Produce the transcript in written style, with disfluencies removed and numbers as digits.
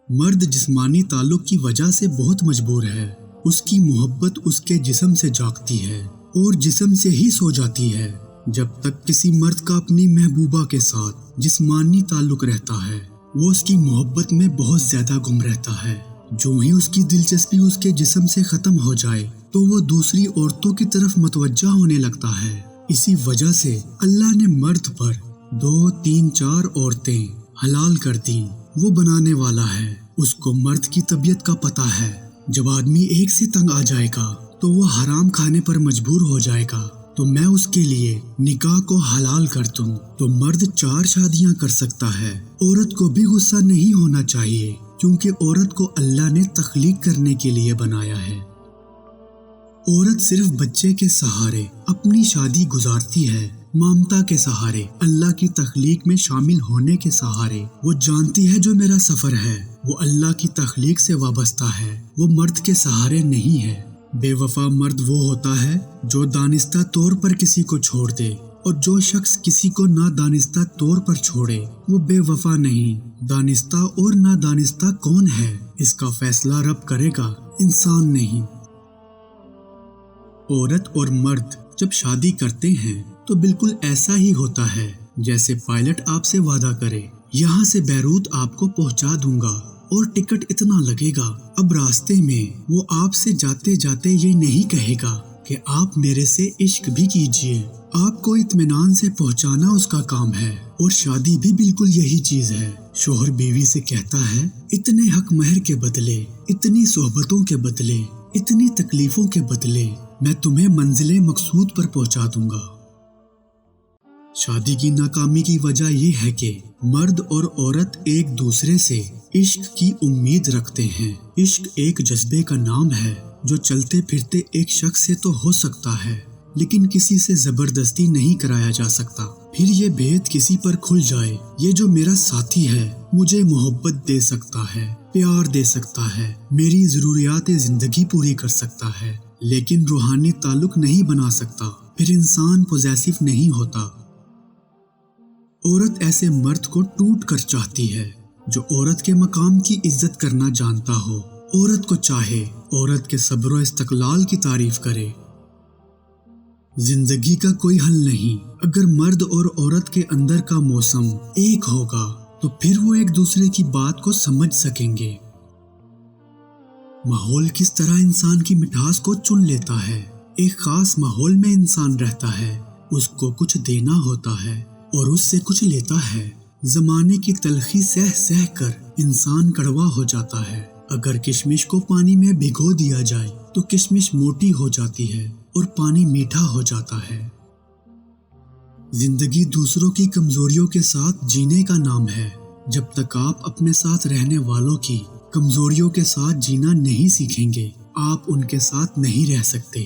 مرد جسمانی تعلق کی وجہ سے بہت مجبور ہے۔ اس کی محبت اس کے جسم سے جاگتی ہے اور جسم سے ہی سو جاتی ہے۔ جب تک کسی مرد کا اپنی محبوبہ کے ساتھ جسمانی تعلق رہتا ہے، وہ اس کی محبت میں بہت زیادہ گم رہتا ہے۔ جو ہی اس کی دلچسپی اس کے جسم سے ختم ہو جائے تو وہ دوسری عورتوں کی طرف متوجہ ہونے لگتا ہے۔ اسی وجہ سے اللہ نے مرد پر 2، 3، 4 عورتیں حلال کر دیں۔ وہ بنانے والا ہے، اس کو مرد کی طبیعت کا پتہ ہے۔ جب آدمی ایک سے تنگ آ جائے گا تو وہ حرام کھانے پر مجبور ہو جائے گا، تو میں اس کے لیے نکاح کو حلال کر دوں تو مرد 4 شادیاں کر سکتا ہے۔ عورت کو بھی غصہ نہیں ہونا چاہیے، کیونکہ عورت کو اللہ نے تخلیق کرنے کے لیے بنایا ہے۔ عورت صرف بچے کے سہارے اپنی شادی گزارتی ہے، مامتا کے سہارے، اللہ کی تخلیق میں شامل ہونے کے سہارے۔ وہ جانتی ہے جو میرا سفر ہے وہ اللہ کی تخلیق سے وابستہ ہے، وہ مرد کے سہارے نہیں ہے۔ بے وفا مرد وہ ہوتا ہے جو دانستہ طور پر کسی کو چھوڑ دے، اور جو شخص کسی کو نادانستہ طور پر چھوڑے وہ بے وفا نہیں۔ دانستہ اور نادانستہ کون ہے، اس کا فیصلہ رب کرے گا، انسان نہیں۔ عورت اور مرد جب شادی کرتے ہیں تو بالکل ایسا ہی ہوتا ہے جیسے پائلٹ آپ سے وعدہ کرے، یہاں سے بیروت آپ کو پہنچا دوں گا اور ٹکٹ اتنا لگے گا۔ اب راستے میں وہ آپ سے جاتے جاتے یہ نہیں کہے گا کہ آپ میرے سے عشق بھی کیجئے۔ آپ کو اطمینان سے پہنچانا اس کا کام ہے، اور شادی بھی بالکل یہی چیز ہے۔ شوہر بیوی سے کہتا ہے، اتنے حق مہر کے بدلے، اتنی صحبتوں کے بدلے، اتنی تکلیفوں کے بدلے میں تمہیں منزل مقصود پر پہنچا دوں گا۔ شادی کی ناکامی کی وجہ یہ ہے کہ مرد اور عورت ایک دوسرے سے عشق کی امید رکھتے ہیں۔ عشق ایک جذبے کا نام ہے جو چلتے پھرتے ایک شخص سے تو ہو سکتا ہے، لیکن کسی سے زبردستی نہیں کرایا جا سکتا۔ پھر یہ بھید کسی پر کھل جائے، یہ جو میرا ساتھی ہے مجھے محبت دے سکتا ہے، پیار دے سکتا ہے، میری ضروریات زندگی پوری کر سکتا ہے، لیکن روحانی تعلق نہیں بنا سکتا، پھر انسان پوزیسو نہیں ہوتا۔ عورت ایسے مرد کو ٹوٹ کر چاہتی ہے جو عورت کے مقام کی عزت کرنا جانتا ہو، عورت کو چاہے، عورت کے صبر و استقلال کی تعریف کرے۔ زندگی کا کوئی حل نہیں۔ اگر مرد اور عورت کے اندر کا موسم ایک ہوگا تو پھر وہ ایک دوسرے کی بات کو سمجھ سکیں گے۔ ماحول کس طرح انسان کی مٹھاس کو چن لیتا ہے۔ ایک خاص ماحول میں انسان رہتا ہے، اس کو کچھ دینا ہوتا ہے اور اس سے کچھ لیتا ہے۔ زمانے کی تلخی سہ سہ کر انسان کڑوا ہو جاتا ہے۔ اگر کشمش کو پانی میں بھگو دیا جائے تو کشمش موٹی ہو جاتی ہے اور پانی میٹھا ہو جاتا ہے۔ زندگی دوسروں کی کمزوریوں کے ساتھ جینے کا نام ہے۔ جب تک آپ اپنے ساتھ رہنے والوں کی کمزوریوں کے ساتھ جینا نہیں سیکھیں گے، آپ ان کے ساتھ نہیں رہ سکتے۔